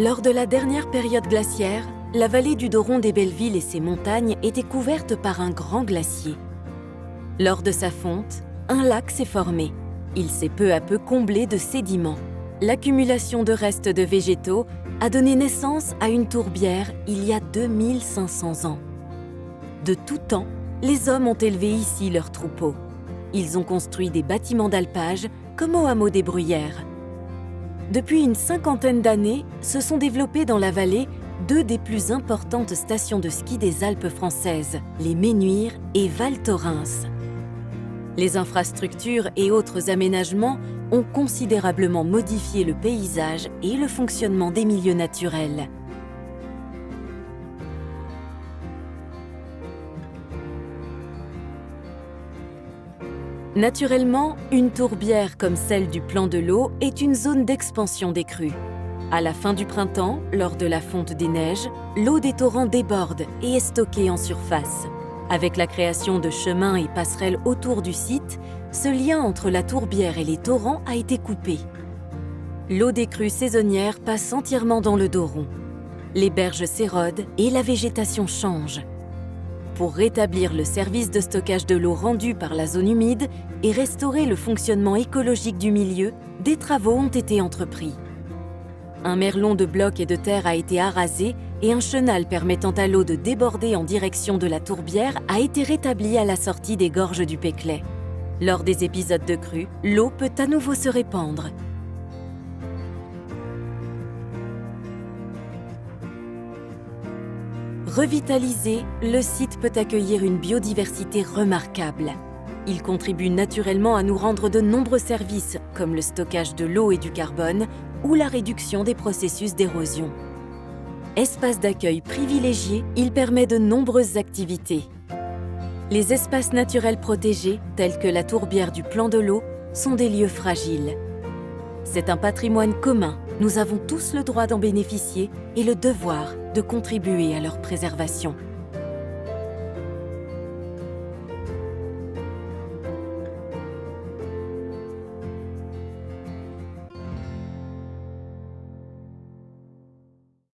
Lors de la dernière période glaciaire, la vallée du Doron des Bellevilles et ses montagnes étaient couvertes par un grand glacier. Lors de sa fonte, un lac s'est formé. Il s'est peu à peu comblé de sédiments. L'accumulation de restes de végétaux a donné naissance à une tourbière il y a 2500 ans. De tout temps, les hommes ont élevé ici leurs troupeaux. Ils ont construit des bâtiments d'alpage comme au hameau des Bruyères. Depuis une cinquantaine d'années, se sont développées dans la vallée deux des plus importantes stations de ski des Alpes françaises, les Ménuires et Val Thorens. Les infrastructures et autres aménagements ont considérablement modifié le paysage et le fonctionnement des milieux naturels. Naturellement, une tourbière comme celle du Plan de l'Eau est une zone d'expansion des crues. À la fin du printemps, lors de la fonte des neiges, l'eau des torrents déborde et est stockée en surface. Avec la création de chemins et passerelles autour du site, ce lien entre la tourbière et les torrents a été coupé. L'eau des crues saisonnières passe entièrement dans le Doron. Les berges s'érodent et la végétation change. Pour rétablir le service de stockage de l'eau rendu par la zone humide et restaurer le fonctionnement écologique du milieu, des travaux ont été entrepris. Un merlon de blocs et de terre a été arasé et un chenal permettant à l'eau de déborder en direction de la tourbière a été rétabli à la sortie des gorges du Péclet. Lors des épisodes de crue, l'eau peut à nouveau se répandre. Revitalisé, le site peut accueillir une biodiversité remarquable. Il contribue naturellement à nous rendre de nombreux services, comme le stockage de l'eau et du carbone ou la réduction des processus d'érosion. Espace d'accueil privilégié, il permet de nombreuses activités. Les espaces naturels protégés, tels que la tourbière du Plan de l'Eau, sont des lieux fragiles. C'est un patrimoine commun, nous avons tous le droit d'en bénéficier et le devoir de contribuer à leur préservation.